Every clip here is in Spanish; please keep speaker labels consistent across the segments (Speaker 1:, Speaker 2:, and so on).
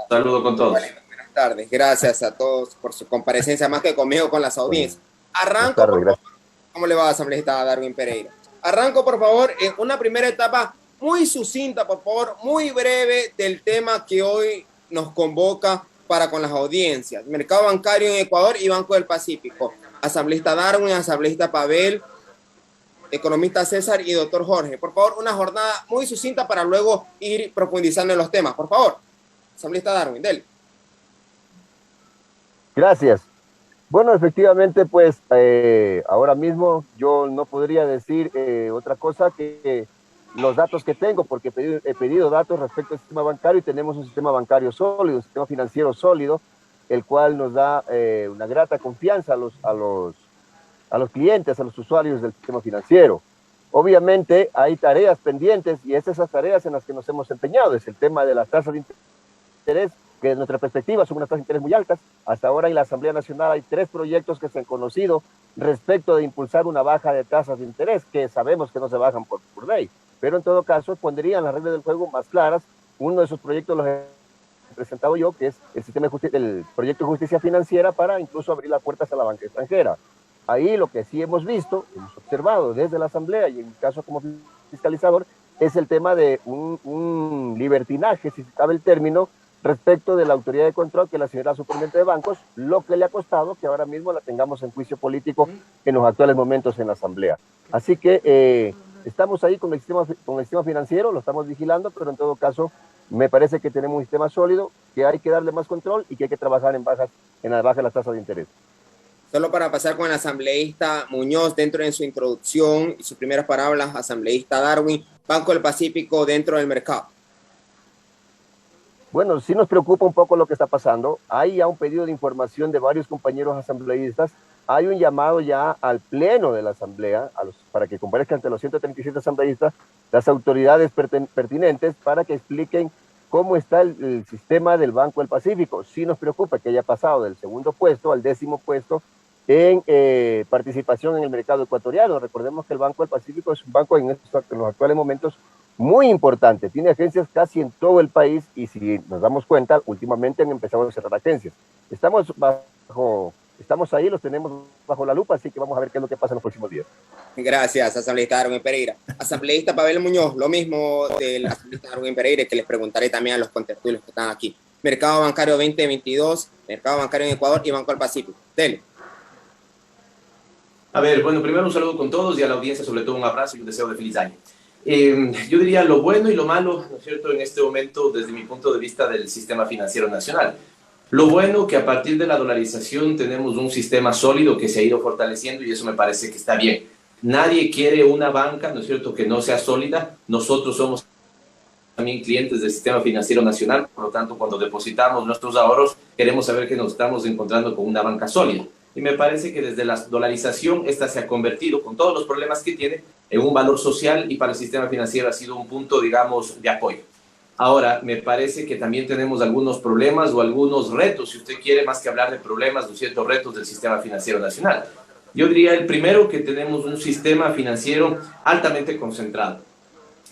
Speaker 1: Saludo con todos.
Speaker 2: Buenas tardes, gracias a todos por su comparecencia, más que conmigo, con las
Speaker 3: Buenas
Speaker 2: audiencias. Arranco,
Speaker 3: tardes,
Speaker 2: por favor.
Speaker 3: gracias.
Speaker 2: ¿Cómo le va, asambleísta Darwin Pereira? Arranco, por favor, en una primera etapa muy sucinta, por favor, muy breve del tema que hoy nos convoca para con las audiencias. Mercado bancario en Ecuador y Banco del Pacífico. Asambleísta Darwin, asambleísta Pavel, economista César y doctor Jorge. Por favor, una jornada muy sucinta para luego ir profundizando en los temas. Por favor, asambleísta Darwin, dele.
Speaker 3: Gracias. Bueno, efectivamente, pues ahora mismo yo no podría decir otra cosa que los datos que tengo, porque he pedido datos respecto al sistema bancario y tenemos un sistema bancario sólido, un sistema financiero sólido, el cual nos da una grata confianza a los clientes, a los usuarios del sistema financiero. Obviamente hay tareas pendientes y es esas tareas en las que nos hemos empeñado. Es el tema de las tasas de interés, que desde nuestra perspectiva son unas tasas de interés muy altas. Hasta ahora en la Asamblea Nacional hay 3 proyectos que se han conocido respecto de impulsar una baja de tasas de interés, que sabemos que no se bajan por ley, pero en todo caso pondrían las reglas del juego más claras. Uno de esos proyectos los he presentado yo, que es el proyecto de justicia financiera, para incluso abrir las puertas a la banca extranjera. Ahí lo que sí hemos visto, hemos observado desde la Asamblea y en mi caso como fiscalizador, es el tema de un libertinaje, si se cabe el término, respecto de la autoridad de control, que es la señora superintendente de bancos, lo que le ha costado que ahora mismo la tengamos en juicio político en los actuales momentos en la Asamblea. Así que estamos ahí con el sistema financiero, lo estamos vigilando, pero en todo caso me parece que tenemos un sistema sólido, que hay que darle más control y que hay que trabajar en la baja de las tasas de interés.
Speaker 2: Solo para pasar con el asambleísta Muñoz dentro de su introducción y sus primeras palabras, asambleísta Darwin, Banco del Pacífico dentro del mercado.
Speaker 3: Bueno, sí nos preocupa un poco lo que está pasando. Hay ya un pedido de información de varios compañeros asambleístas. Hay un llamado ya al pleno de la asamblea para que comparezcan ante los 137 asambleístas las autoridades pertinentes para que expliquen cómo está el sistema del Banco del Pacífico. Sí nos preocupa que haya pasado del 2º puesto al 10º puesto en participación en el mercado ecuatoriano. Recordemos que el Banco del Pacífico es un banco en los actuales momentos muy importante, tiene agencias casi en todo el país y si nos damos cuenta, últimamente han empezado a cerrar agencias. Estamos ahí, los tenemos bajo la lupa, así que vamos a ver qué es lo que pasa en los próximos días.
Speaker 2: Gracias, asambleísta Darwin Pereira. Asambleísta Pavel Muñoz, lo mismo del asambleísta Darwin Pereira, que les preguntaré también a los contertulios que están aquí. Mercado bancario 2022, mercado bancario en Ecuador y Banco del Pacífico. Dele.
Speaker 1: A ver, bueno, primero un saludo con todos y a la audiencia sobre todo un abrazo y un deseo de feliz año. Yo diría lo bueno y lo malo, ¿no es cierto?, en este momento desde mi punto de vista del sistema financiero nacional. Lo bueno que a partir de la dolarización tenemos un sistema sólido que se ha ido fortaleciendo y eso me parece que está bien. Nadie quiere una banca, ¿no es cierto?, que no sea sólida. Nosotros somos también clientes del sistema financiero nacional, por lo tanto, cuando depositamos nuestros ahorros, queremos saber que nos estamos encontrando con una banca sólida. Y me parece que desde la dolarización esta se ha convertido, con todos los problemas que tiene, en un valor social y para el sistema financiero ha sido un punto, digamos, de apoyo. Ahora, me parece que también tenemos algunos problemas o algunos retos, si usted quiere, más que hablar de problemas, de ciertos retos del sistema financiero nacional. Yo diría el primero, que tenemos un sistema financiero altamente concentrado.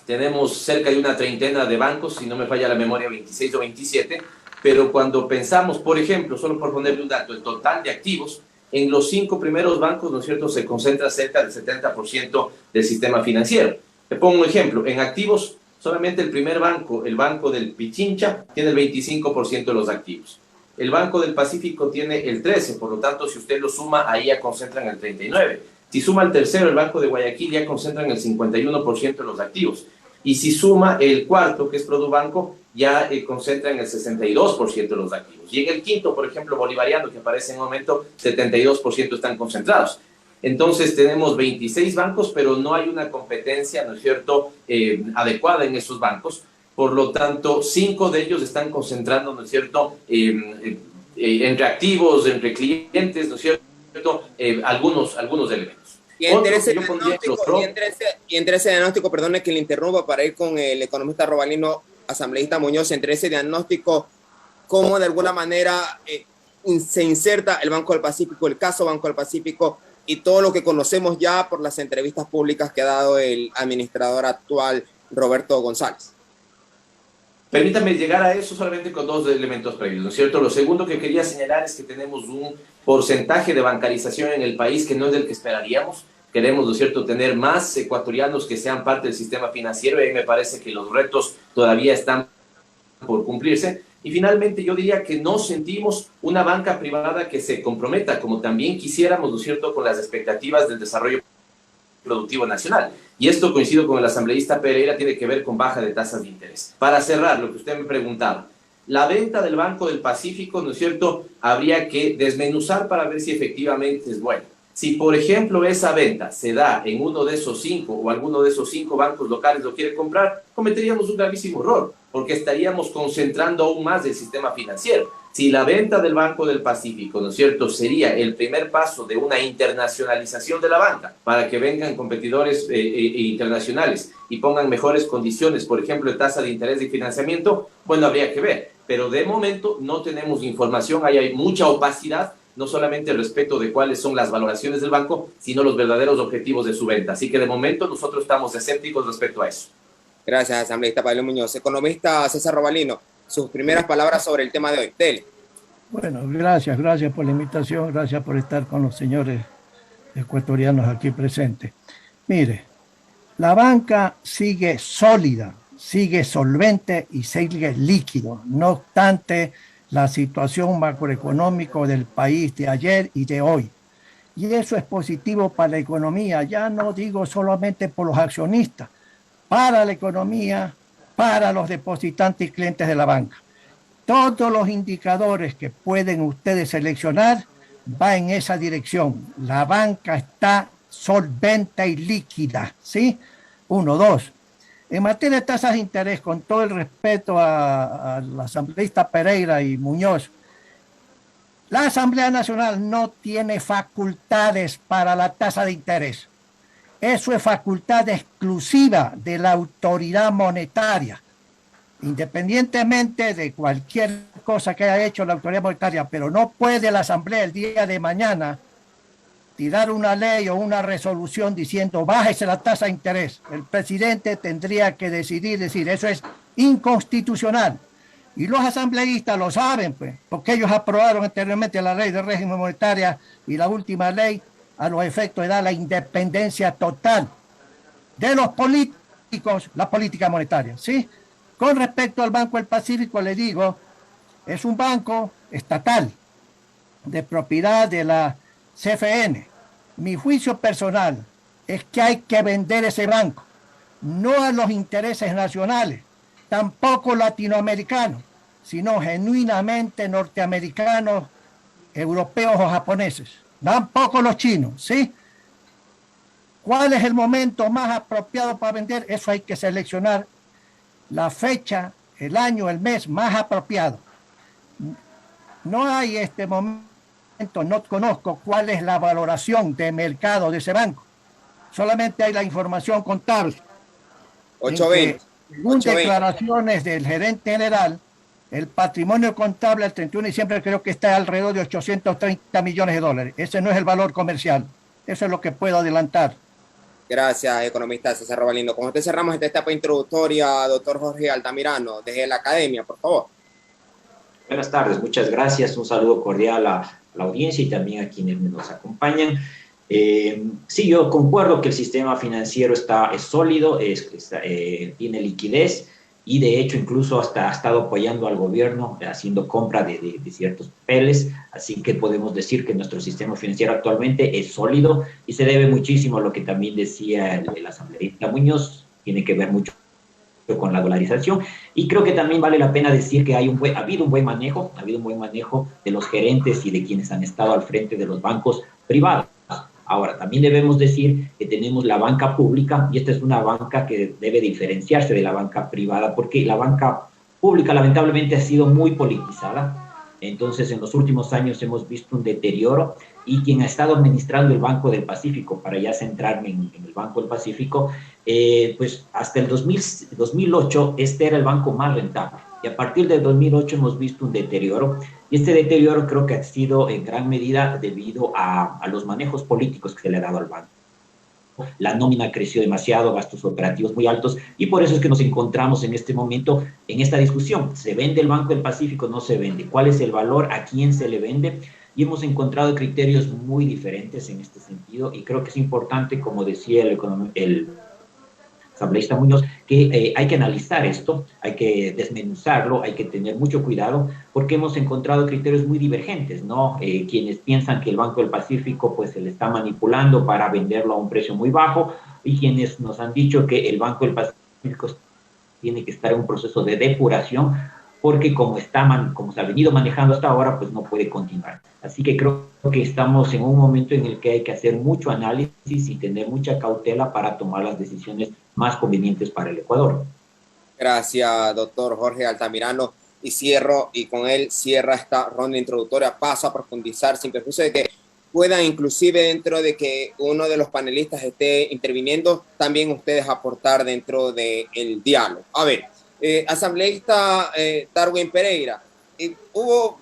Speaker 1: Tenemos cerca de una treintena de bancos, si no me falla la memoria, 26 o 27, pero cuando pensamos, por ejemplo, solo por ponerle un dato, el total de activos, en los 5 primeros bancos, ¿no es cierto?, se concentra cerca del 70% del sistema financiero. Le pongo un ejemplo, en activos, solamente el primer banco, el Banco del Pichincha, tiene el 25% de los activos. El Banco del Pacífico tiene el 13%, por lo tanto, si usted lo suma, ahí ya concentran el 39%. Si suma el tercero, el Banco de Guayaquil, ya concentran el 51% de los activos. Y si suma el cuarto, que es Produbanco, ya concentra en el 62% de los activos. Y en el quinto, por ejemplo, Bolivariano, que aparece en un momento, 72% están concentrados. Entonces tenemos 26 bancos, pero no hay una competencia, ¿no es cierto?, adecuada en esos bancos. Por lo tanto, 5 de ellos están concentrando, ¿no es cierto?, entre activos, entre clientes, ¿no es cierto?, algunos elementos.
Speaker 2: Y entre ese diagnóstico, perdone que le interrumpa para ir con el economista Robalino, asambleísta Muñoz, entre ese diagnóstico, ¿cómo de alguna manera se inserta el Banco del Pacífico, el caso Banco del Pacífico y todo lo que conocemos ya por las entrevistas públicas que ha dado el administrador actual, Roberto González?
Speaker 1: Permítame llegar a eso solamente con dos elementos previos, ¿no es cierto? Lo segundo que quería señalar es que tenemos un porcentaje de bancarización en el país que no es del que esperaríamos. Queremos, ¿no es cierto?, tener más ecuatorianos que sean parte del sistema financiero, y ahí me parece que los retos todavía están por cumplirse. Y finalmente yo diría que no sentimos una banca privada que se comprometa, como también quisiéramos, ¿no es cierto?, con las expectativas del desarrollo productivo nacional. Y esto, coincido con el asambleísta Pereira, tiene que ver con baja de tasas de interés. Para cerrar, lo que usted me preguntaba, la venta del Banco del Pacífico, ¿no es cierto?, habría que desmenuzar para ver si efectivamente es buena. Si, por ejemplo, esa venta se da en uno de esos 5 o alguno de esos 5 bancos locales lo quiere comprar, cometeríamos un gravísimo error, porque estaríamos concentrando aún más el sistema financiero. Si la venta del Banco del Pacífico, ¿no es cierto?, sería el primer paso de una internacionalización de la banca para que vengan competidores internacionales y pongan mejores condiciones, por ejemplo, de tasa de interés y financiamiento, bueno, habría que ver. Pero de momento no tenemos información, hay mucha opacidad, no solamente respecto de cuáles son las valoraciones del banco, sino los verdaderos objetivos de su venta. Así que de momento nosotros estamos escépticos respecto a eso.
Speaker 2: Gracias, asambleísta Pablo Muñoz. Economista César Robalino, sus primeras palabras sobre el tema de hoy. Dele.
Speaker 4: Bueno, gracias por la invitación, gracias por estar con los señores ecuatorianos aquí presentes. Mire, la banca sigue sólida, sigue solvente y sigue líquido, no obstante la situación macroeconómica del país de ayer y de hoy. Y eso es positivo para la economía, ya no digo solamente por los accionistas, para la economía, para los depositantes y clientes de la banca. Todos los indicadores que pueden ustedes seleccionar va en esa dirección. La banca está solvente y líquida, ¿sí? 1, 2. En materia de tasas de interés, con todo el respeto a la asambleísta Pereira y Muñoz, la Asamblea Nacional no tiene facultades para la tasa de interés. Eso es facultad exclusiva de la autoridad monetaria, independientemente de cualquier cosa que haya hecho la autoridad monetaria, pero no puede la Asamblea el día de mañana tirar una ley o una resolución diciendo bájese la tasa de interés. El presidente tendría que decir, eso es inconstitucional. Y los asambleístas lo saben, pues, porque ellos aprobaron anteriormente la ley de régimen monetaria y la última ley a los efectos de dar la independencia total de los políticos, la política monetaria, ¿sí? Con respecto al Banco del Pacífico, le digo, es un banco estatal de propiedad de la CFN. Mi juicio personal es que hay que vender ese banco, no a los intereses nacionales, tampoco latinoamericanos, sino genuinamente norteamericanos, europeos o japoneses, tampoco los chinos, ¿sí? ¿Cuál es el momento más apropiado para vender? Eso hay que seleccionar la fecha, el año, el mes más apropiado. No hay este momento, no conozco cuál es la valoración de mercado de ese banco. Solamente hay la información contable.
Speaker 2: 820.
Speaker 4: Según declaraciones del gerente general, el patrimonio contable al 31 de diciembre creo que está alrededor de 830 millones de dólares. Ese no es el valor comercial. Eso es lo que puedo adelantar.
Speaker 2: Gracias, economista César Robalino. Con usted cerramos esta etapa introductoria, doctor Jorge Altamirano, desde la academia, por favor.
Speaker 5: Buenas tardes, muchas gracias. Un saludo cordial a la audiencia y también a quienes nos acompañan. Sí, yo concuerdo que el sistema financiero es sólido, tiene liquidez y de hecho incluso hasta ha estado apoyando al gobierno haciendo compra de ciertos papeles, así que podemos decir que nuestro sistema financiero actualmente es sólido y se debe muchísimo a lo que también decía el asambleísta Muñoz, tiene que ver mucho con la dolarización, y creo que también vale la pena decir que ha habido un buen manejo de los gerentes y de quienes han estado al frente de los bancos privados. Ahora, también debemos decir que tenemos la banca pública, y esta es una banca que debe diferenciarse de la banca privada, porque la banca pública lamentablemente ha sido muy politizada. Entonces, en los últimos años hemos visto un deterioro, y quien ha estado administrando el Banco del Pacífico, para ya centrarme en el Banco del Pacífico, pues hasta el 2008 este era el banco más rentable, y a partir del 2008 hemos visto un deterioro, y este deterioro creo que ha sido en gran medida debido a los manejos políticos que se le ha dado al banco. la nómina creció demasiado, gastos operativos muy altos, y por eso es que nos encontramos en este momento en esta discusión. ¿Se vende el Banco del Pacífico? ¿No se vende? ¿Cuál es el valor? ¿A quién se le vende? Y hemos encontrado criterios muy diferentes en este sentido, y creo que es importante, como decía el asambleísta Muñoz, que hay que analizar esto, hay que desmenuzarlo, hay que tener mucho cuidado, porque hemos encontrado criterios muy divergentes, ¿no? Quienes piensan que el Banco del Pacífico pues se le está manipulando para venderlo a un precio muy bajo, y quienes nos han dicho que el Banco del Pacífico tiene que estar en un proceso de depuración, porque como se ha venido manejando hasta ahora, pues no puede continuar. Así que creo que estamos en un momento en el que hay que hacer mucho análisis y tener mucha cautela para tomar las decisiones más convenientes para el Ecuador.
Speaker 2: Gracias, doctor Jorge Altamirano. Y con él cierra esta ronda introductoria. Paso a profundizar sin perjuicio de que puedan, inclusive dentro de que uno de los panelistas esté interviniendo, también ustedes aportar dentro del diálogo. A ver, asambleísta Darwin Pereira, hubo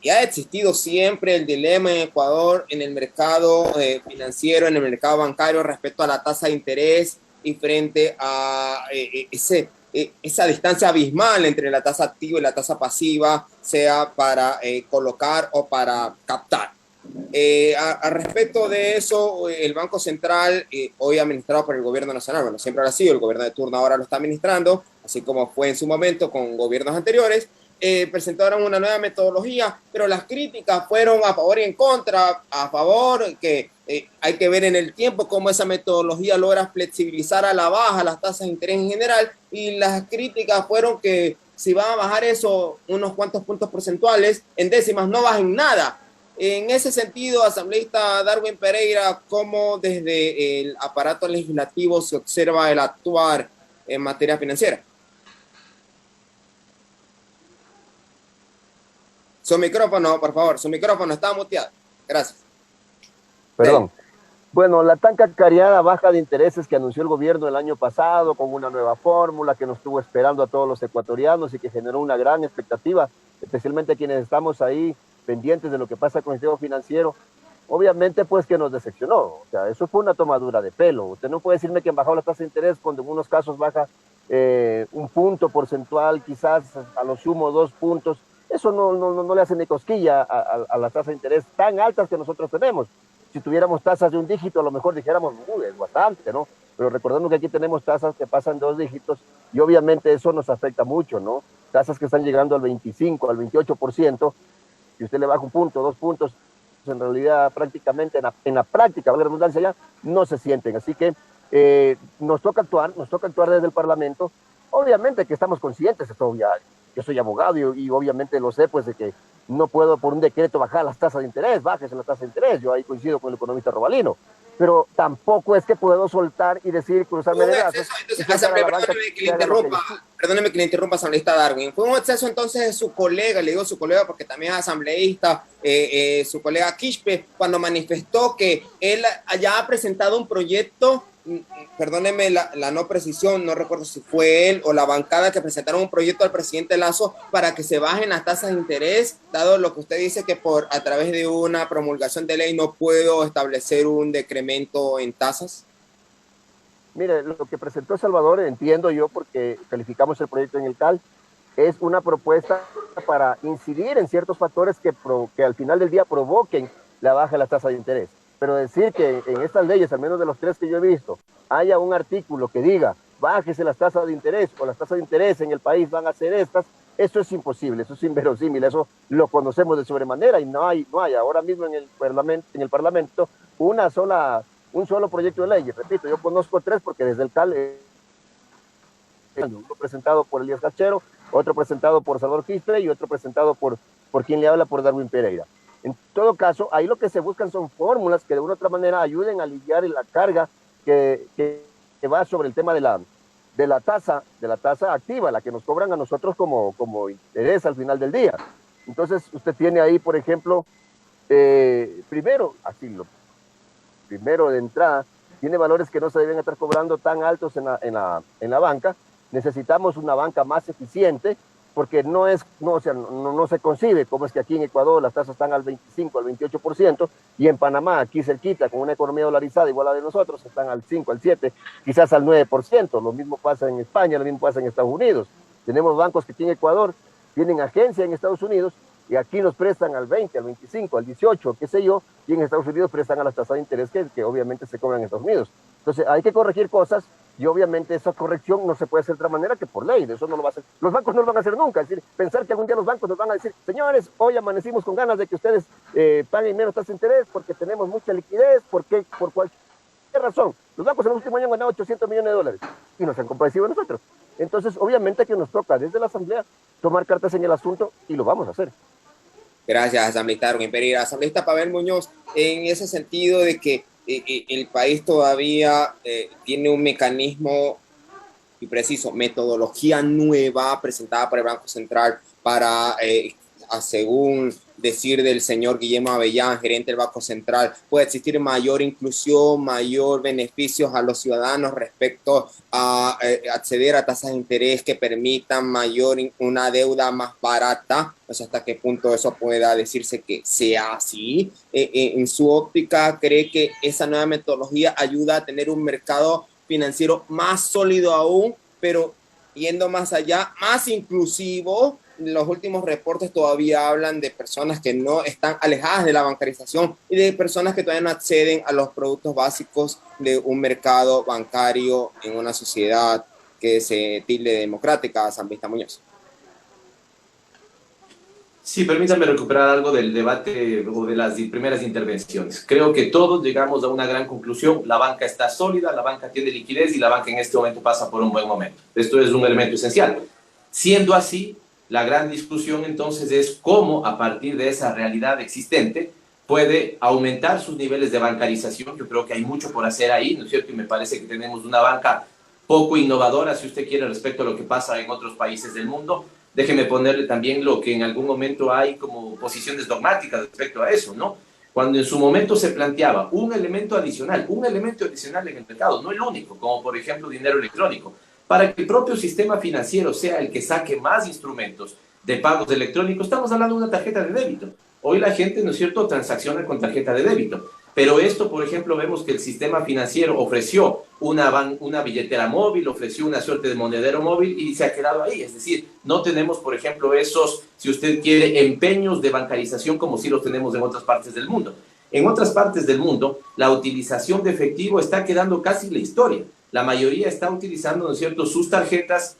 Speaker 2: y ha existido siempre el dilema en Ecuador en el mercado financiero, en el mercado bancario respecto a la tasa de interés y frente a esa distancia abismal entre la tasa activa y la tasa pasiva, sea para colocar o para captar. A respecto de eso, el Banco Central, hoy administrado por el gobierno nacional, bueno, siempre lo ha sido, el gobierno de turno ahora lo está administrando, así como fue en su momento con gobiernos anteriores, presentaron una nueva metodología, pero las críticas fueron a favor y en contra. A favor, que hay que ver en el tiempo cómo esa metodología logra flexibilizar a la baja las tasas de interés en general, y las críticas fueron que si van a bajar eso unos cuantos puntos porcentuales, en décimas no bajen nada. En ese sentido, asambleísta Darwin Pereira, ¿cómo desde el aparato legislativo se observa el actuar en materia financiera? Su micrófono, por favor, su micrófono está muteado. Gracias.
Speaker 3: Perdón. Bueno, la tan cacareada baja de intereses que anunció el gobierno el año pasado con una nueva fórmula que nos estuvo esperando a todos los ecuatorianos y que generó una gran expectativa, especialmente quienes estamos ahí pendientes de lo que pasa con el sistema financiero, obviamente pues que nos decepcionó. O sea, eso fue una tomadura de pelo. Usted no puede decirme que han bajado la tasa de interés cuando en unos casos baja un punto porcentual, quizás a lo sumo 2 puntos. Eso no le hace ni cosquilla a las tasas de interés tan altas que nosotros tenemos. Si tuviéramos tasas de un dígito, a lo mejor dijéramos, es bastante, ¿no? Pero recordando que aquí tenemos tasas que pasan 2 dígitos y obviamente eso nos afecta mucho, ¿no? Tasas que están llegando al 25, al 28%, si usted le baja un punto, 2 puntos, en realidad prácticamente, en la práctica, vale la redundancia ya, no se sienten. Así que nos toca actuar desde el Parlamento. Obviamente que estamos conscientes de todo ya. Yo soy abogado y obviamente lo sé, pues de que no puedo por un decreto bajar las tasas de interés, bájese la tasa de interés. Yo ahí coincido con el economista Robalino. Pero tampoco es que puedo soltar y decir, cruzarme de brazos.
Speaker 2: Perdóneme que le interrumpa, asambleísta Darwin. Fue un exceso entonces de su colega, le digo su colega porque también es asambleísta, su colega Quispe, cuando manifestó que él ya ha presentado un proyecto, perdóneme la no precisión, no recuerdo si fue él o la bancada que presentaron un proyecto al presidente Lazo para que se bajen las tasas de interés, dado lo que usted dice que a través de una promulgación de ley no puedo establecer un decremento en tasas.
Speaker 3: Mire, lo que presentó Salvador, entiendo yo porque calificamos el proyecto en el CAL, es una propuesta para incidir en ciertos factores que al final del día provoquen la baja de la tasa de interés. Pero decir que en estas leyes, al menos de los 3 que yo he visto, haya un artículo que diga bájese las tasas de interés o las tasas de interés en el país van a ser estas, eso es imposible, eso es inverosímil, eso lo conocemos de sobremanera y no hay ahora mismo en el Parlamento un solo proyecto de ley. Repito, yo conozco 3 porque desde el CAL, uno presentado por Elías Cachero, otro presentado por Salvador Quispe y otro presentado por quien le habla, por Darwin Pereira. En todo caso, ahí lo que se buscan son fórmulas que de una u otra manera ayuden a aliviar la carga que va sobre el tema de la tasa activa, la que nos cobran a nosotros como interés al final del día. Entonces, usted tiene ahí, por ejemplo, primero de entrada, tiene valores que no se deben estar cobrando tan altos en la banca. Necesitamos una banca más eficiente porque no se concibe cómo es que aquí en Ecuador las tasas están al 25, al 28%, y en Panamá, aquí cerquita, con una economía dolarizada igual a la de nosotros, están al 5, al 7, quizás al 9%. Lo mismo pasa en España, lo mismo pasa en Estados Unidos. Tenemos bancos que aquí en Ecuador tienen agencia en Estados Unidos y aquí nos prestan al 20, al 25, al 18, qué sé yo, y en Estados Unidos prestan a las tasas de interés que obviamente se cobran en Estados Unidos. Entonces hay que corregir cosas y obviamente esa corrección no se puede hacer de otra manera que por ley. Eso no lo va a hacer. Los bancos no lo van a hacer nunca. Es decir, pensar que algún día los bancos nos van a decir, señores, hoy amanecimos con ganas de que ustedes paguen menos tasa de interés porque tenemos mucha liquidez, porque por cualquier razón. Los bancos en el último año han ganado 800 millones de dólares y nos han compadecido a nosotros. Entonces, obviamente que nos toca desde la Asamblea tomar cartas en el asunto y lo vamos a hacer.
Speaker 2: Gracias, asambleísta Darwin Pereira. Asambleísta Pavel Muñoz, en ese sentido de que el país todavía tiene un mecanismo y preciso, metodología nueva presentada por el Banco Central para, según decir del señor Guillermo Avellán, gerente del Banco Central, puede existir mayor inclusión, mayor beneficios a los ciudadanos respecto a acceder a tasas de interés que permitan una deuda más barata. O sea, hasta qué punto eso pueda decirse que sea así. En su óptica, ¿cree que esa nueva metodología ayuda a tener un mercado financiero más sólido aún, pero yendo más allá, más inclusivo? Los últimos reportes todavía hablan de personas que no están alejadas de la bancarización y de personas que todavía no acceden a los productos básicos de un mercado bancario en una sociedad que se tilde democrática, asambleísta Muñoz.
Speaker 1: Sí, permítame recuperar algo del debate o de las primeras intervenciones. Creo que todos llegamos a una gran conclusión. La banca está sólida, la banca tiene liquidez y la banca en este momento pasa por un buen momento. Esto es un elemento esencial. Siendo así, la gran discusión entonces es cómo a partir de esa realidad existente puede aumentar sus niveles de bancarización. Yo creo que hay mucho por hacer ahí, ¿no es cierto? Y me parece que tenemos una banca poco innovadora, si usted quiere, respecto a lo que pasa en otros países del mundo. Déjeme ponerle también lo que en algún momento hay como posiciones dogmáticas respecto a eso, ¿no? Cuando en su momento se planteaba un elemento adicional en el mercado, no el único, como por ejemplo dinero electrónico, para que el propio sistema financiero sea el que saque más instrumentos de pagos electrónicos. Estamos hablando de una tarjeta de débito. Hoy la gente, ¿no es cierto?, transacciona con tarjeta de débito. Pero esto, por ejemplo, vemos que el sistema financiero ofreció una billetera móvil, ofreció una suerte de monedero móvil y se ha quedado ahí. Es decir, no tenemos, por ejemplo, esos, si usted quiere, empeños de bancarización como sí los tenemos en otras partes del mundo. En otras partes del mundo, la utilización de efectivo está quedando casi en la historia. La mayoría está utilizando, ¿no es cierto?, sus tarjetas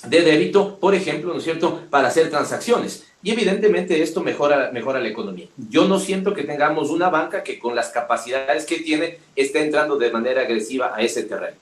Speaker 1: de débito, por ejemplo, ¿no es cierto?, para hacer transacciones. Y evidentemente esto mejora la economía. Yo no siento que tengamos una banca que con las capacidades que tiene esté entrando de manera agresiva a ese terreno.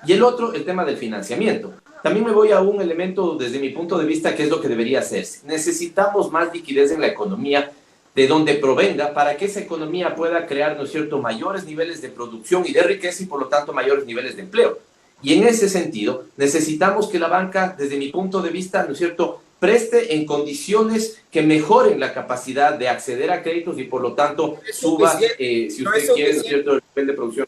Speaker 1: Y el otro, el tema del financiamiento. También me voy a un elemento desde mi punto de vista que es lo que debería hacerse. Necesitamos más liquidez en la economía de donde provenga para que esa economía pueda crear, ¿no es cierto?, mayores niveles de producción y de riqueza y por lo tanto mayores niveles de empleo. Y en ese sentido necesitamos que la banca, desde mi punto de vista, ¿no es cierto?, preste en condiciones que mejoren la capacidad de acceder a créditos y por lo tanto suba, si usted quiere, ¿no es cierto?, el nivel de producción.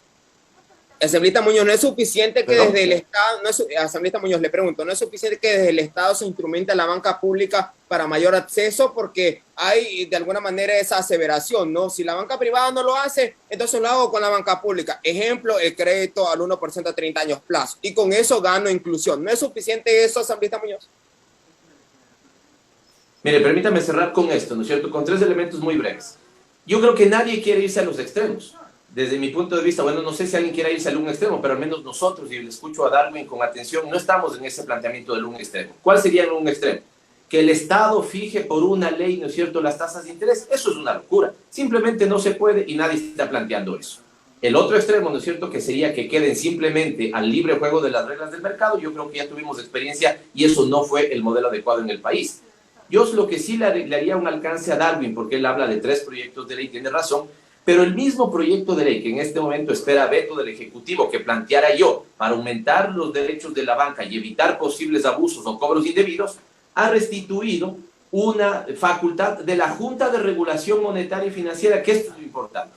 Speaker 2: Asambleísta Muñoz, no es suficiente que desde el Estado, asambleísta Muñoz, le pregunto, ¿no es suficiente que desde el Estado se instrumente la banca pública para mayor acceso? Porque hay de alguna manera esa aseveración, ¿no? Si la banca privada no lo hace, entonces lo hago con la banca pública. Ejemplo, el crédito al 1% a 30 años plazo. Y con eso gano inclusión. ¿No es suficiente eso, asambleísta Muñoz?
Speaker 1: Mire, permítame cerrar con esto, ¿no es cierto?, con tres elementos muy breves. Yo creo que nadie quiere irse a los extremos. Desde mi punto de vista, bueno, no sé si alguien quiera irse al un extremo, pero al menos nosotros, y le escucho a Darwin con atención, no estamos en ese planteamiento del un extremo. ¿Cuál sería el un extremo? Que el Estado fije por una ley, ¿no es cierto?, las tasas de interés. Eso es una locura. Simplemente no se puede y nadie está planteando eso. El otro extremo, ¿no es cierto?, que sería que queden simplemente al libre juego de las reglas del mercado. Yo creo que ya tuvimos experiencia y eso no fue el modelo adecuado en el país. Yo lo que sí le haría un alcance a Darwin, porque él habla de 3 proyectos de ley, tiene razón, pero el mismo proyecto de ley que en este momento espera veto del Ejecutivo que planteara yo para aumentar los derechos de la banca y evitar posibles abusos o cobros indebidos, ha restituido una facultad de la Junta de Regulación Monetaria y Financiera, que esto es lo importante.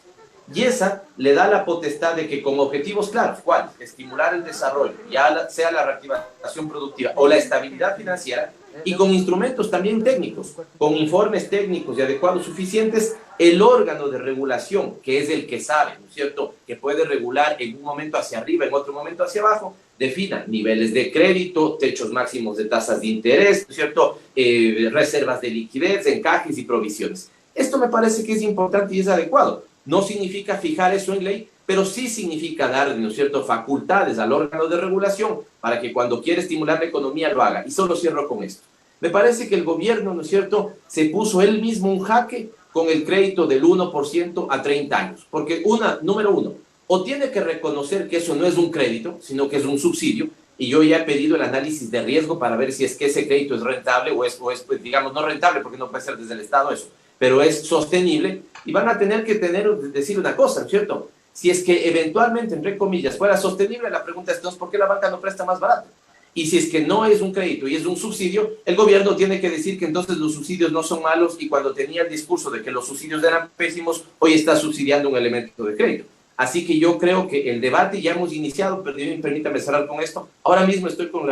Speaker 1: Y esa le da la potestad de que con objetivos claros, ¿cuál? Estimular el desarrollo, ya sea la reactivación productiva o la estabilidad financiera, y con instrumentos también técnicos, con informes técnicos y adecuados suficientes, el órgano de regulación, que es el que sabe, ¿no es cierto?, que puede regular en un momento hacia arriba, en otro momento hacia abajo, defina niveles de crédito, techos máximos de tasas de interés, ¿no es cierto?, reservas de liquidez, encajes y provisiones. Esto me parece que es importante y es adecuado. No significa fijar eso en ley, pero sí significa dar, ¿no es cierto?, facultades al órgano de regulación para que cuando quiere estimular la economía lo haga. Y solo cierro con esto. Me parece que el gobierno, ¿no es cierto?, se puso él mismo un jaque con el crédito del 1% a 30 años. Porque número uno, o tiene que reconocer que eso no es un crédito, sino que es un subsidio, y yo ya he pedido el análisis de riesgo para ver si es que ese crédito es rentable o es pues, digamos, no rentable, porque no puede ser desde el Estado eso, pero es sostenible, y van a tener que decir una cosa, ¿no es cierto? Si es que eventualmente, entre comillas, fuera sostenible, la pregunta es entonces, ¿por qué la banca no presta más barato? Y si es que no es un crédito y es un subsidio, el gobierno tiene que decir que entonces los subsidios no son malos, y cuando tenía el discurso de que los subsidios eran pésimos, hoy está subsidiando un elemento de crédito. Así que yo creo que el debate ya hemos iniciado, pero permítame cerrar con esto. Ahora mismo estoy con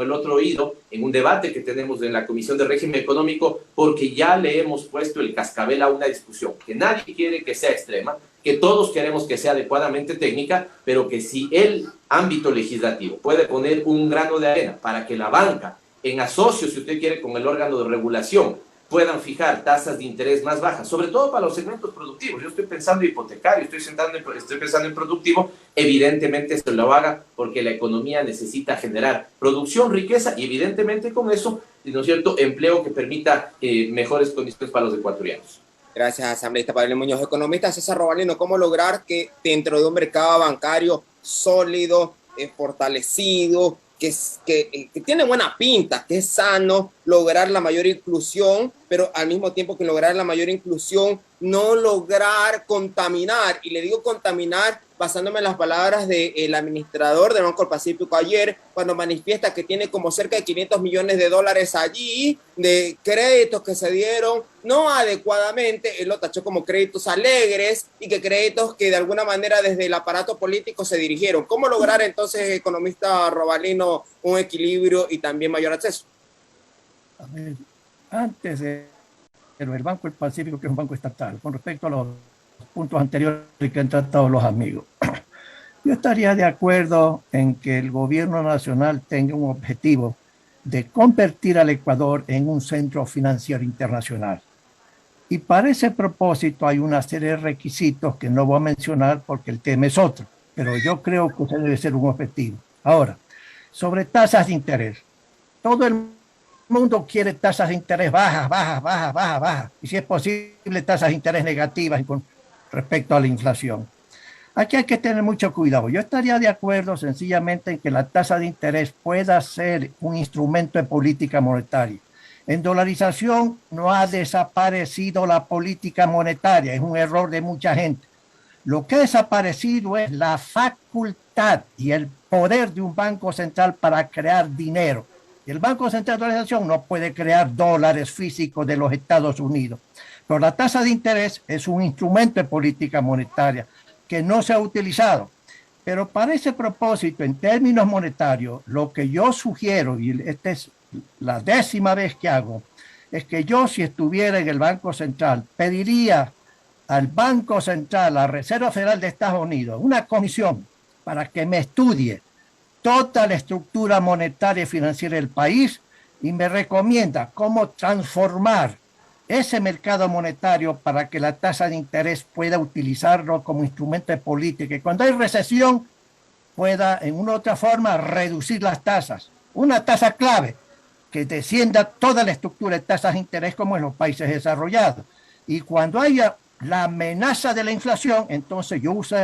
Speaker 1: el otro oído en un debate que tenemos en la Comisión de Régimen Económico, porque ya le hemos puesto el cascabel a una discusión que nadie quiere que sea extrema, que todos queremos que sea adecuadamente técnica, pero que si el ámbito legislativo puede poner un grano de arena para que la banca, en asocio, si usted quiere, con el órgano de regulación, puedan fijar tasas de interés más bajas, sobre todo para los segmentos productivos. Yo estoy pensando en hipotecario, estoy pensando en productivo, evidentemente esto lo haga porque la economía necesita generar producción, riqueza y evidentemente con eso, ¿no es cierto?, empleo que permita mejores condiciones para los ecuatorianos.
Speaker 2: Gracias, asambleísta Pablo Muñoz. Economista César Robalino, ¿cómo lograr que dentro de un mercado bancario sólido, fortalecido, que tiene buena pinta, que es sano, lograr la mayor inclusión, pero al mismo tiempo que lograr la mayor inclusión, no lograr contaminar? Y le digo contaminar basándome en las palabras del administrador del Banco del Pacífico ayer, cuando manifiesta que tiene como cerca de $500 millones allí de créditos que se dieron no adecuadamente. Él lo tachó como créditos alegres y que créditos que de alguna manera desde el aparato político se dirigieron. ¿Cómo lograr entonces, economista Robalino, un equilibrio y también mayor acceso?
Speaker 4: A ver, antes de el Banco del Pacífico, que es un banco estatal, con respecto a los puntos anteriores que han tratado los amigos, yo estaría de acuerdo en que el gobierno nacional tenga un objetivo de convertir al Ecuador en un centro financiero internacional. Y para ese propósito hay una serie de requisitos que no voy a mencionar porque el tema es otro, pero yo creo que ese debe ser un objetivo. Ahora, sobre tasas de interés. Todo el mundo quiere tasas de interés bajas, y si es posible tasas de interés negativas con respecto a la inflación. Aquí hay que tener mucho cuidado. Yo estaría de acuerdo sencillamente en que la tasa de interés pueda ser un instrumento de política monetaria. En dolarización no ha desaparecido la política monetaria, es un error de mucha gente. Lo que ha desaparecido es la facultad y el poder de un banco central para crear dinero. El Banco Central de Dolarización no puede crear dólares físicos de los Estados Unidos. Pero la tasa de interés es un instrumento de política monetaria que no se ha utilizado. Pero para ese propósito, en términos monetarios, lo que yo sugiero, y esta es la 10ª vez que hago, es que yo, si estuviera en el Banco Central, pediría al Banco Central, a la Reserva Federal de Estados Unidos, una comisión para que me estudie toda la estructura monetaria y financiera del país y me recomienda cómo transformar ese mercado monetario para que la tasa de interés pueda utilizarlo como instrumento de política y cuando hay recesión pueda en una u otra forma reducir las tasas. Una tasa clave que descienda toda la estructura de tasas de interés como en los países desarrollados. Y cuando haya la amenaza de la inflación, entonces yo uso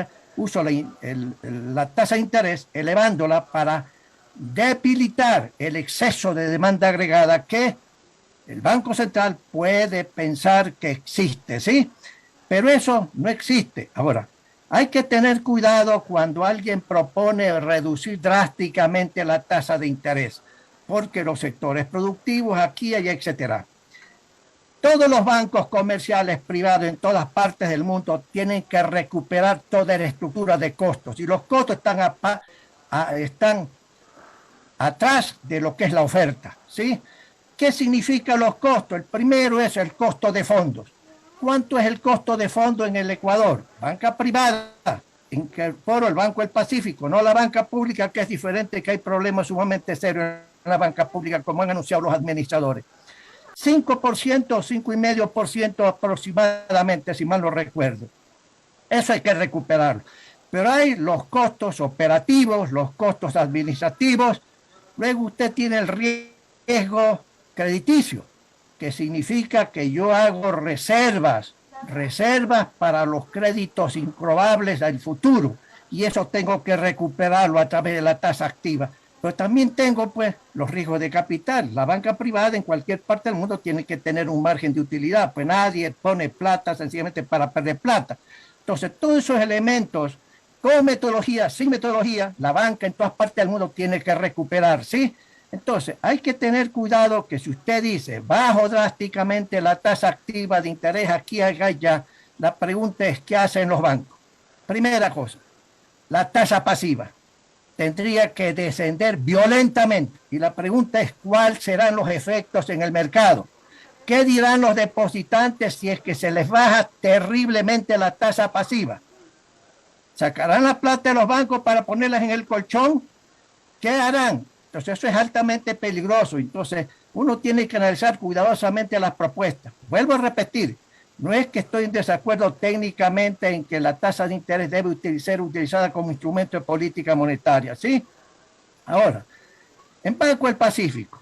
Speaker 4: la tasa de interés elevándola para debilitar el exceso de demanda agregada que el Banco Central puede pensar que existe, ¿sí? Pero eso no existe. Ahora, hay que tener cuidado cuando alguien propone reducir drásticamente la tasa de interés, porque los sectores productivos aquí, allá, etcétera. Todos los bancos comerciales privados en todas partes del mundo tienen que recuperar toda la estructura de costos y los costos están atrás de lo que es la oferta, ¿sí? ¿Qué significan los costos? El primero es el costo de fondos. ¿Cuánto es el costo de fondos en el Ecuador? Banca privada, incorporo el Banco del Pacífico, no la banca pública, que es diferente, que hay problemas sumamente serios en la banca pública, como han anunciado los administradores. 5% o 5,5% aproximadamente, si mal no recuerdo. Eso hay que recuperarlo. Pero hay los costos operativos, los costos administrativos. Luego usted tiene el riesgo crediticio, que significa que yo hago reservas para los créditos improbables del futuro, y eso tengo que recuperarlo a través de la tasa activa. Pero también tengo pues los riesgos de capital. La banca privada en cualquier parte del mundo tiene que tener un margen de utilidad, pues nadie pone plata sencillamente para perder plata. Entonces todos esos elementos, con metodología, sin metodología, la banca en todas partes del mundo tiene que recuperar, ¿sí? Entonces, hay que tener cuidado que si usted dice, bajo drásticamente la tasa activa de interés aquí, acá y allá, la pregunta es, ¿qué hacen los bancos? Primera cosa, la tasa pasiva tendría que descender violentamente. Y la pregunta es, ¿cuáles serán los efectos en el mercado? ¿Qué dirán los depositantes si es que se les baja terriblemente la tasa pasiva? ¿Sacarán la plata de los bancos para ponerlas en el colchón? ¿Qué harán? Entonces eso es altamente peligroso. Entonces uno tiene que analizar cuidadosamente las propuestas. Vuelvo a repetir, no es que estoy en desacuerdo técnicamente en que la tasa de interés debe ser utilizada como instrumento de política monetaria, ¿sí? Ahora, en Banco del Pacífico,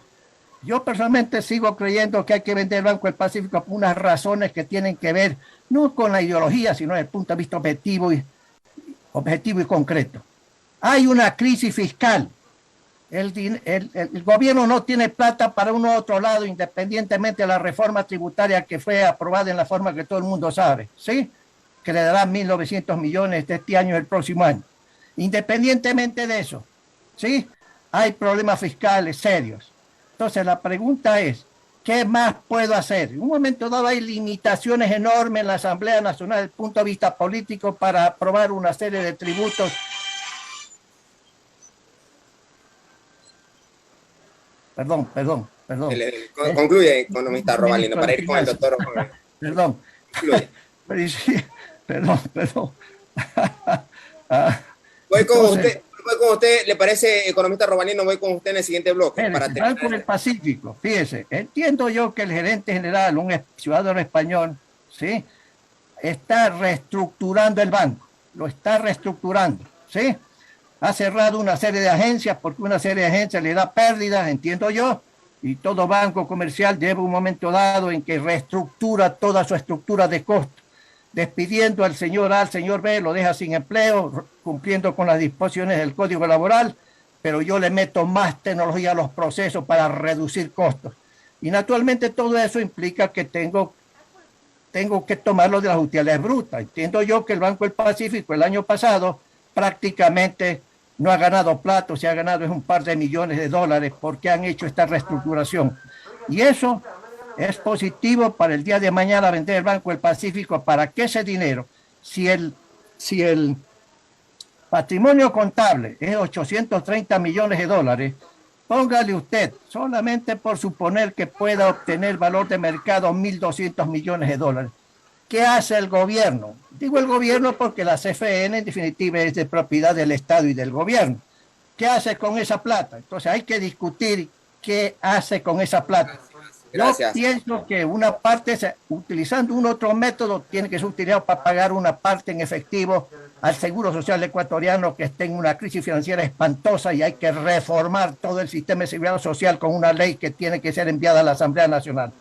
Speaker 4: yo personalmente sigo creyendo que hay que vender Banco del Pacífico por unas razones que tienen que ver no con la ideología, sino desde el punto de vista objetivo y concreto. Hay una crisis fiscal. El gobierno no tiene plata para uno u otro lado, independientemente de la reforma tributaria que fue aprobada en la forma que todo el mundo sabe, ¿sí? Que le darán 1.900 millones de este año y el próximo año. Independientemente de eso, ¿sí? Hay problemas fiscales serios. Entonces la pregunta es, ¿qué más puedo hacer? En un momento dado hay limitaciones enormes en la Asamblea Nacional desde el punto de vista político para aprobar una serie de tributos. Perdón.
Speaker 2: Concluye, economista Robalino, para ir con el doctor.
Speaker 4: Perdón. Perdón.
Speaker 2: Voy con usted, ¿le parece, economista Robalino? Voy con usted en el siguiente bloque.
Speaker 4: Banco del Pacífico, fíjese, entiendo yo que el gerente general, un ciudadano español, ¿sí? Está reestructurando el banco, lo está reestructurando, ¿sí? Ha cerrado una serie de agencias porque una serie de agencias le da pérdidas, entiendo yo, y todo banco comercial lleva un momento dado en que reestructura toda su estructura de costo, despidiendo al señor A, al señor B, lo deja sin empleo, cumpliendo con las disposiciones del Código Laboral, pero yo le meto más tecnología a los procesos para reducir costos. Y naturalmente todo eso implica que tengo que tomarlo de las utilidades brutas. Entiendo yo que el Banco del Pacífico el año pasado prácticamente no ha ganado plata, se ha ganado es un par de millones de dólares porque han hecho esta reestructuración. Y eso es positivo para el día de mañana vender el Banco del Pacífico para que ese dinero, si el patrimonio contable es 830 millones de dólares, póngale usted, solamente por suponer que pueda obtener valor de mercado 1.200 millones de dólares. ¿Qué hace el gobierno? Digo el gobierno porque la CFN en definitiva es de propiedad del Estado y del gobierno. ¿Qué hace con esa plata? Entonces hay que discutir qué hace con esa plata. Gracias. Yo pienso que una parte, utilizando un otro método, tiene que ser utilizado para pagar una parte en efectivo al Seguro Social ecuatoriano, que está en una crisis financiera espantosa, y hay que reformar todo el sistema de seguridad social con una ley que tiene que ser enviada a la Asamblea Nacional.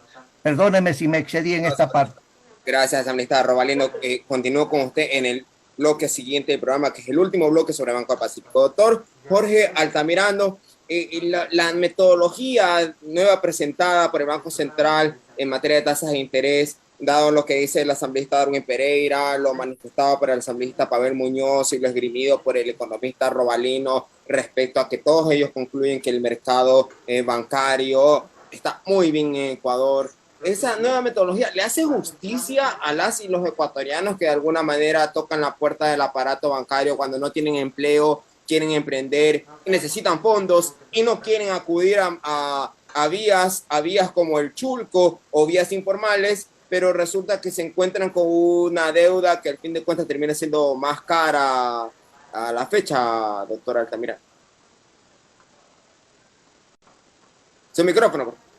Speaker 4: Perdóneme si me excedí en esta parte.
Speaker 2: Gracias, asambleísta Robalino. Continúo con usted en el bloque siguiente del programa, que es el último bloque sobre Banco del Pacífico. Doctor Jorge Altamirano, la metodología nueva presentada por el Banco Central en materia de tasas de interés, dado lo que dice el asambleísta Darwin Pereira, lo manifestado por el asambleísta Pavel Muñoz y lo esgrimido por el economista Robalino respecto a que todos ellos concluyen que el mercado bancario está muy bien en Ecuador. Esa nueva metodología le hace justicia a las y los ecuatorianos que de alguna manera tocan la puerta del aparato bancario cuando no tienen empleo, quieren emprender, necesitan fondos y no quieren acudir a a vías como el Chulco o vías informales, pero resulta que se encuentran con una deuda que al fin de cuentas termina siendo más cara a la fecha, doctora Altamira. Su micrófono, por favor.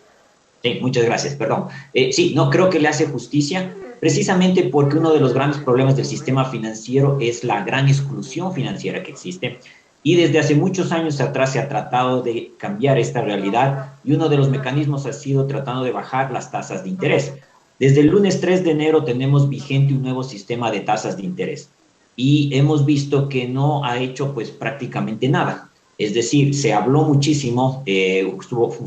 Speaker 5: Sí, muchas gracias, perdón. Sí, no creo que le hace justicia, precisamente porque uno de los grandes problemas del sistema financiero es la gran exclusión financiera que existe. Y desde hace muchos años atrás se ha tratado de cambiar esta realidad y uno de los mecanismos ha sido tratando de bajar las tasas de interés. Desde el lunes 3 de enero tenemos vigente un nuevo sistema de tasas de interés y hemos visto que no ha hecho pues prácticamente nada. Es decir, se habló muchísimo,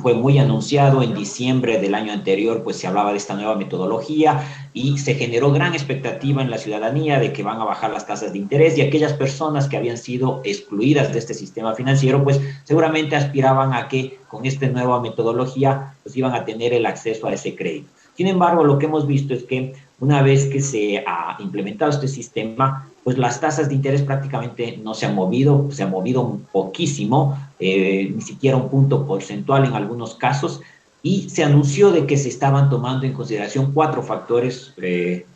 Speaker 5: fue muy anunciado en diciembre del año anterior, pues se hablaba de esta nueva metodología y se generó gran expectativa en la ciudadanía de que van a bajar las tasas de interés y aquellas personas que habían sido excluidas de este sistema financiero, pues seguramente aspiraban a que con esta nueva metodología pues iban a tener el acceso a ese crédito. Sin embargo, lo que hemos visto es que una vez que se ha implementado este sistema, pues las tasas de interés prácticamente no se han movido un poquísimo, ni siquiera un punto porcentual en algunos casos, y se anunció de que se estaban tomando en consideración 4 factores,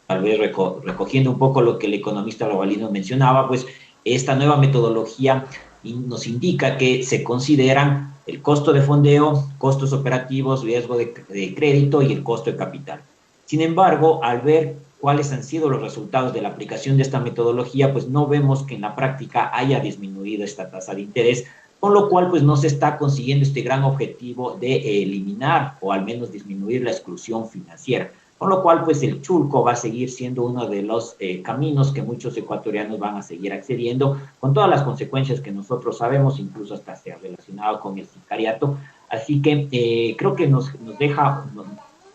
Speaker 5: tal vez recogiendo un poco lo que el economista Globalino mencionaba, pues esta nueva metodología nos indica que se consideran el costo de fondeo, costos operativos, riesgo de crédito y el costo de capital. Sin embargo, al ver cuáles han sido los resultados de la aplicación de esta metodología, pues no vemos que en la práctica haya disminuido esta tasa de interés, con lo cual pues no se está consiguiendo este gran objetivo de eliminar o al menos disminuir la exclusión financiera. Con lo cual pues el Chulco va a seguir siendo uno de los caminos que muchos ecuatorianos van a seguir accediendo, con todas las consecuencias que nosotros sabemos, incluso hasta se ha relacionado con el sicariato. Así que creo que nos deja,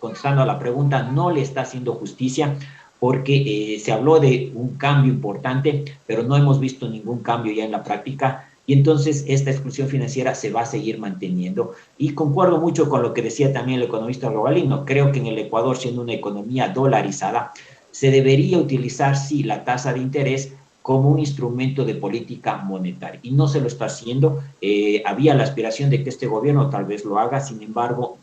Speaker 5: contestando a la pregunta, no le está haciendo justicia, porque se habló de un cambio importante, pero no hemos visto ningún cambio ya en la práctica, y entonces esta exclusión financiera se va a seguir manteniendo. Y concuerdo mucho con lo que decía también el economista Globalino. Creo que en el Ecuador, siendo una economía dolarizada, se debería utilizar, sí, la tasa de interés como un instrumento de política monetaria, y no se lo está haciendo. Había la aspiración de que este gobierno tal vez lo haga, sin embargo,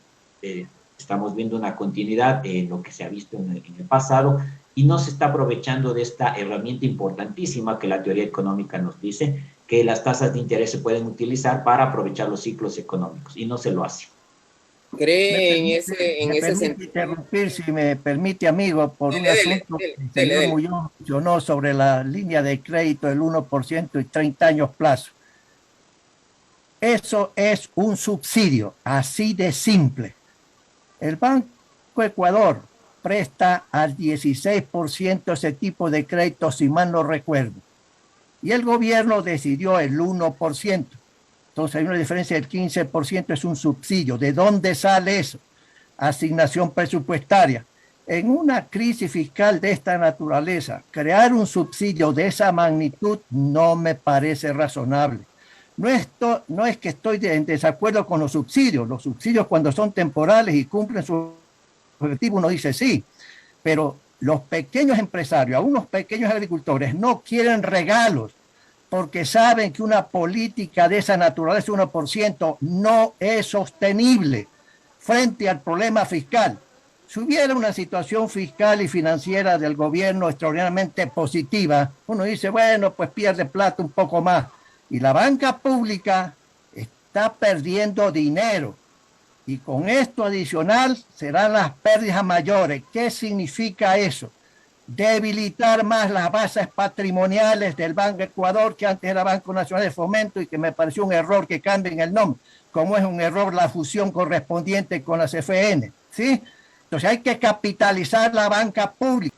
Speaker 5: estamos viendo una continuidad en lo que se ha visto en el pasado, y no se está aprovechando de esta herramienta importantísima que la teoría económica nos dice, que las tasas de interés se pueden utilizar para aprovechar los ciclos económicos, y no se lo hace.
Speaker 2: ¿Cree en ese sentido?
Speaker 4: Interrumpir, si me permite, amigo, por un asunto que el señor Muñoz mencionó sobre la línea de crédito del 1% y 30 años plazo. Eso es un subsidio, así de simple. El Banco Ecuador presta al 16% ese tipo de crédito, si mal no recuerdo. Y el gobierno decidió el 1%. Entonces hay una diferencia del 15%, es un subsidio. ¿De dónde sale eso? Asignación presupuestaria. En una crisis fiscal de esta naturaleza, crear un subsidio de esa magnitud no me parece razonable. No es que estoy en desacuerdo con los subsidios. Los subsidios, cuando son temporales y cumplen su objetivo, uno dice sí. Pero los pequeños empresarios, a unos pequeños agricultores, no quieren regalos porque saben que una política de esa naturaleza, 1%, no es sostenible frente al problema fiscal. Si hubiera una situación fiscal y financiera del gobierno extraordinariamente positiva, uno dice, bueno, pues pierde plata un poco más. Y la banca pública está perdiendo dinero. Y con esto adicional serán las pérdidas mayores. ¿Qué significa eso? Debilitar más las bases patrimoniales del Banco Ecuador, que antes era Banco Nacional de Fomento, y que me pareció un error que cambien el nombre, como es un error la fusión correspondiente con la CFN, ¿sí? Entonces hay que capitalizar la banca pública.